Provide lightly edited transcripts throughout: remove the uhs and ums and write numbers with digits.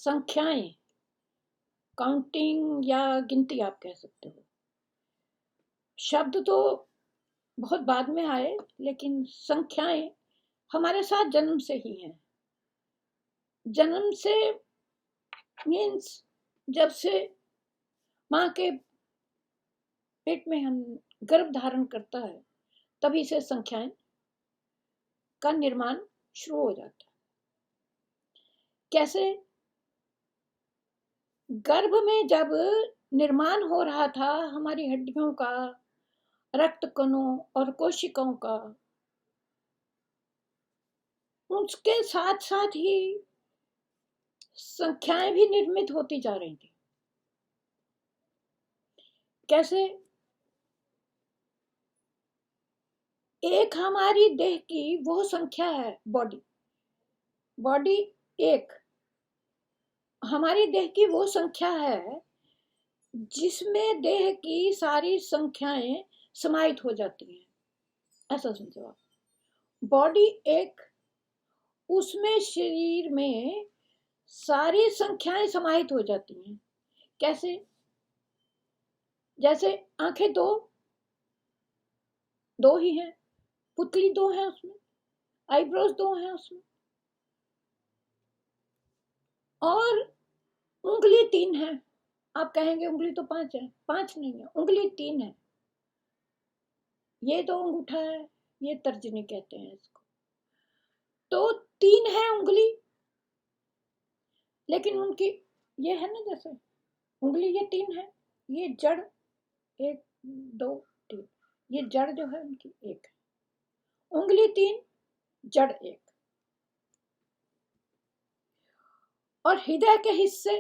संख्याएं, काउंटिंग या गिनती आप कह सकते हो। शब्द तो बहुत बाद में आए, लेकिन संख्याएं हमारे साथ जन्म से ही हैं। जन्म से मीन्स जब से माँ के पेट में हम गर्भ धारण करता है, तभी से संख्याएं का निर्माण शुरू हो जाता है। कैसे? गर्भ में जब निर्माण हो रहा था हमारी हड्डियों का, रक्त कणों और कोशिकाओं का, उसके साथ साथ ही संख्याएं भी निर्मित होती जा रही थी। कैसे? एक हमारी देह की वो संख्या है, बॉडी एक हमारी देह की वो संख्या है जिसमें देह की सारी संख्याएं समाहित हो जाती हैं। ऐसा समझो आप, बॉडी एक, उसमें शरीर में सारी संख्याएं समाहित हो जाती हैं। कैसे? जैसे आंखें दो ही हैं, पुतली दो है उसमें, आईब्रोज दो हैं उसमें, और उंगली 3 है। आप कहेंगे उंगली तो 5 है, 5 नहीं है, उंगली 3 है। ये तो अंगूठा है, ये तर्जनी कहते हैं इसको। तो 3 है उंगली, लेकिन उनकी ये है ना, जैसे उंगली ये 3 है, ये जड़ 1 2 3, ये जड़ जो है उनकी 1 है। उंगली 3, जड़ 1। और हृदय के हिस्से,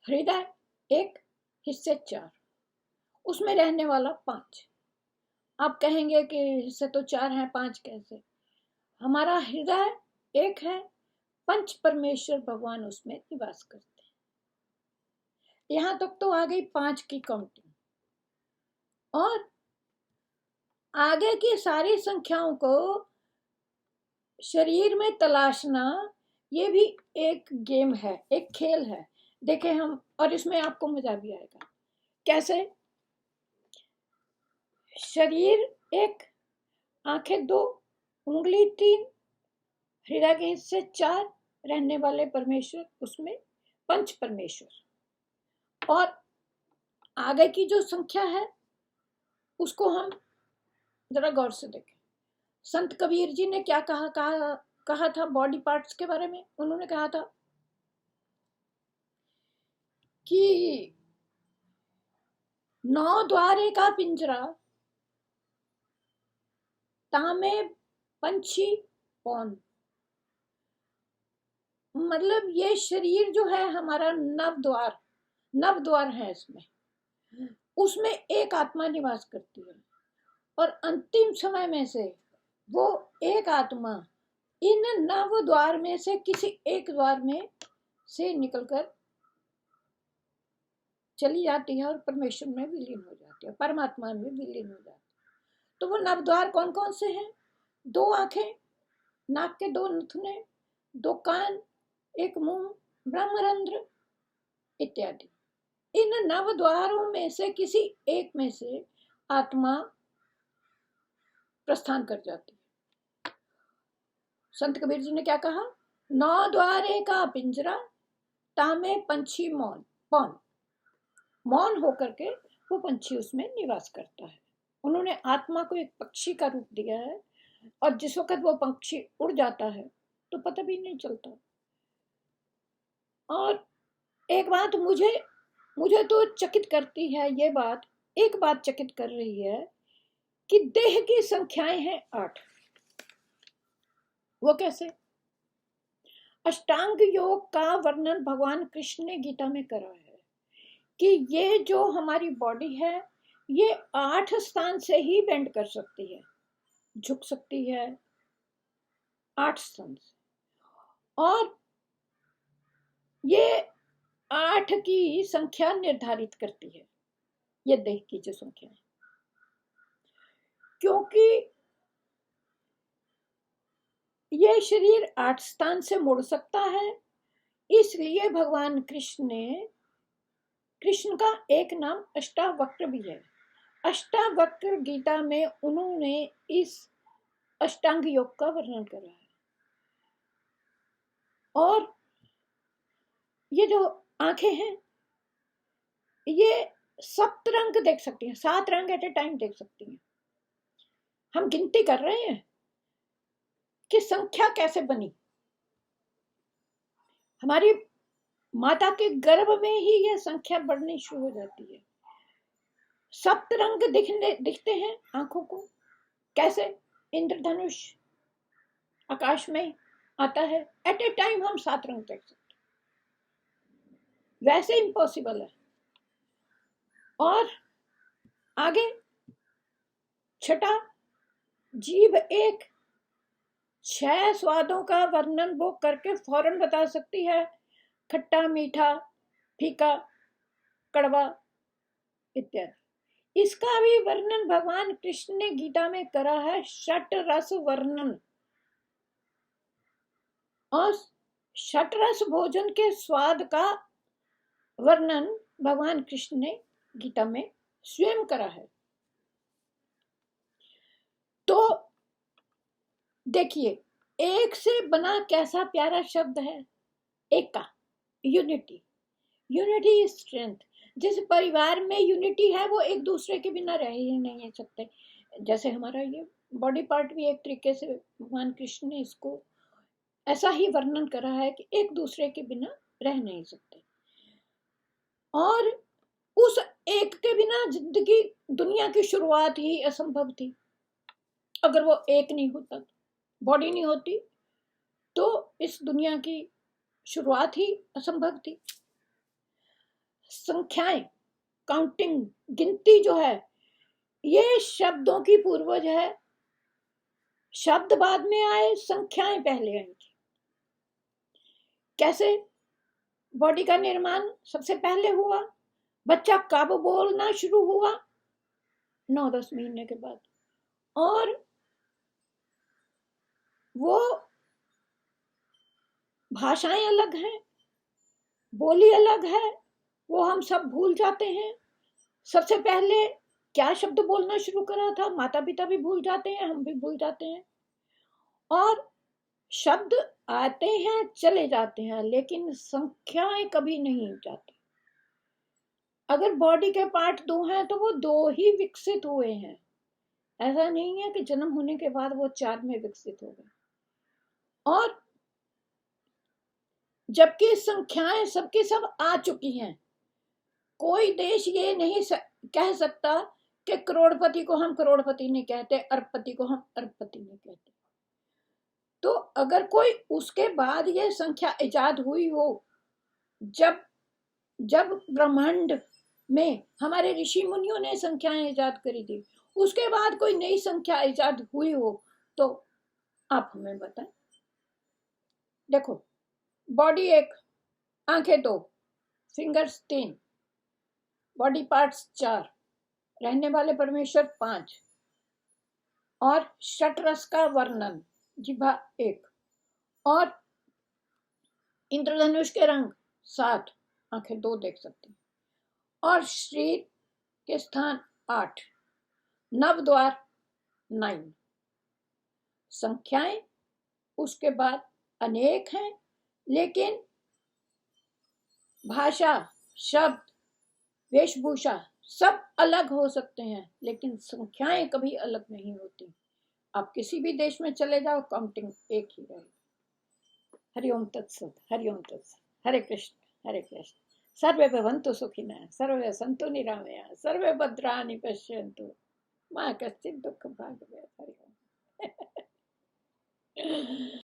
हृदय 1, हिस्से 4, उसमें रहने वाला 5। आप कहेंगे कि हिस्से तो 4 हैं, 5 कैसे? हमारा हृदय 1 है, पंच परमेश्वर भगवान उसमें निवास करते हैं। यहां तक तो आ गई 5 की काउंटिंग। और आगे की सारी संख्याओं को शरीर में तलाशना, ये भी एक गेम है, एक खेल है। देखें हम, और इसमें आपको मजा भी आएगा। कैसे? शरीर 1, आंखें 2, उंगली 3, हृदय के हिस्से 4, रहने वाले परमेश्वर उसमें पंच परमेश्वर। और आगे की जो संख्या है उसको हम जरा गौर से देखें। संत कबीर जी ने क्या कहा था बॉडी पार्ट्स के बारे में? उन्होंने कहा था कि 9 द्वारे का पिंजरा, तामे पंछी पौन। मतलब ये शरीर जो है हमारा नव द्वार है, उसमें एक आत्मा निवास करती है। और अंतिम समय में से वो एक आत्मा इन नव द्वार में से किसी एक द्वार में से निकलकर चली जाती है और परमेश्वर में विलीन हो जाती है, परमात्मा में विलीन हो जाती है। तो वो नव द्वार कौन कौन से हैं? 2 आंखें, नाक के 2 नथुने, 2 कान, 1 मुंह, ब्रह्मरंध्र इत्यादि। इन नव द्वारों में से किसी एक में से आत्मा प्रस्थान कर जाती है। संत कबीर जी ने क्या कहा? 9 द्वारे का पिंजरा, तामे पंछी पौन। मौन होकर के वो पंछी उसमें निवास करता है। उन्होंने आत्मा को एक पक्षी का रूप दिया है, और जिस वक्त वो पक्षी उड़ जाता है तो पता भी नहीं चलता। और एक बात मुझे तो चकित करती है, ये बात, एक बात चकित कर रही है कि देह की संख्याएं हैं 8। वो कैसे? अष्टांग योग का वर्णन भगवान कृष्ण ने गीता में करा है कि ये जो हमारी बॉडी है, ये 8 स्थान से ही बेंड कर सकती है, झुक सकती है 8 स्थान से। और ये 8 की संख्या निर्धारित करती है, ये देह की जो संख्या है। क्योंकि ये शरीर 8 स्थान से मुड़ सकता है, इसलिए भगवान कृष्ण का एक नाम अष्टावक्र भी है। अष्टावक्र गीता में उन्होंने इस अष्टांग योग का वर्णन करा है। और ये जो आंखें हैं, ये सप्त रंग देख सकती हैं, 7 रंग एट ए टाइम देख सकती हैं। हम गिनती कर रहे हैं कि संख्या कैसे बनी। हमारी माता के गर्भ में ही यह संख्या बढ़नी शुरू हो जाती है। सप्त रंग दिखते हैं आंखों को। कैसे? इंद्रधनुष आकाश में आता है, एट ए टाइम हम 7 रंग देख सकते हैं, वैसे इम्पॉसिबल है। और आगे छठा, जीभ एक 6 स्वादों का वर्णन वो करके फौरन बता सकती है, खट्टा, मीठा, फीका, कड़वा इत्यादि। इसका भी वर्णन भगवान कृष्ण ने गीता में करा है, षट रस वर्णन। और षट रस भोजन के स्वाद का वर्णन भगवान कृष्ण ने गीता में स्वयं करा है। तो देखिए, एक से बना कैसा प्यारा शब्द है, एका, यूनिटी। Unity is strength. जिस परिवार में यूनिटी है वो एक दूसरे के बिना रह ही नहीं सकते। जैसे हमारा ये बॉडी पार्ट भी एक तरीके से भगवान कृष्ण ने इसको ऐसा ही वर्णन करा है कि एक दूसरे के बिना रह नहीं सकते। और उस एक के बिना जिंदगी, दुनिया की शुरुआत ही असंभव थी। अगर वो एक नहीं होता, बॉडी नहीं होती, तो इस दुनिया की शुरुआत ही असंभव थी। संख्याएं, काउंटिंग, गिनती जो है, ये शब्दों की पूर्वज है। शब्द बाद में आए, संख्याएं पहले आई थी। कैसे? बॉडी का निर्माण सबसे पहले हुआ। बच्चा कब बोलना शुरू हुआ? 9-10 महीने के बाद। और वो भाषाएं अलग हैं, बोली अलग है, वो हम सब भूल जाते हैं। सबसे पहले क्या शब्द बोलना शुरू करा था, माता पिता भी भूल जाते हैं, हम भी भूल जाते हैं। और शब्द आते हैं, चले जाते हैं, लेकिन संख्याएं कभी नहीं जाती। अगर बॉडी के पार्ट 2 हैं तो वो 2 ही विकसित हुए हैं। ऐसा नहीं है कि जन्म होने के बाद वो 4 में विकसित हो गए। और जबकि संख्याएं सबकी सब आ चुकी हैं। कोई देश ये नहीं कह सकता कि करोड़पति को हम करोड़पति नहीं कहते, अरबपति को हम अरबपति नहीं कहते। तो अगर कोई उसके बाद ये संख्या इजाद हुई हो, जब ब्रह्मांड में हमारे ऋषि मुनियों ने संख्याएं इजाद करी थी, उसके बाद कोई नई संख्या इजाद हुई हो तो आप हमें बताएं। देखो, बॉडी 1, आंखें 2, फिंगर्स 3, बॉडी पार्ट्स 4, रहने वाले परमेश्वर 5, और षटरस का वर्णन, जिह्वा 1, और इंद्रधनुष के रंग 7, आंखें 2 देख सकते हैं, और शरीर के स्थान 8, नवद्वार 9। संख्याएं उसके बाद अनेक हैं, लेकिन भाषा, शब्द, वेशभूषा सब अलग हो सकते हैं, लेकिन संख्याएं कभी अलग नहीं होती। आप किसी भी देश में चले जाओ, काउंटिंग एक ही रहेगी। हरिओम तत्सत, हरिओम तत्सत। हरे कृष्ण, हरे कृष्ण। सर्वे भवन्तु सुखिनः, सर्वे सन्तु निरामयाः, सर्वे भद्राणि पश्यन्तु, मा कश्चित् दुःखं भाग् भवेत्। हरिओम।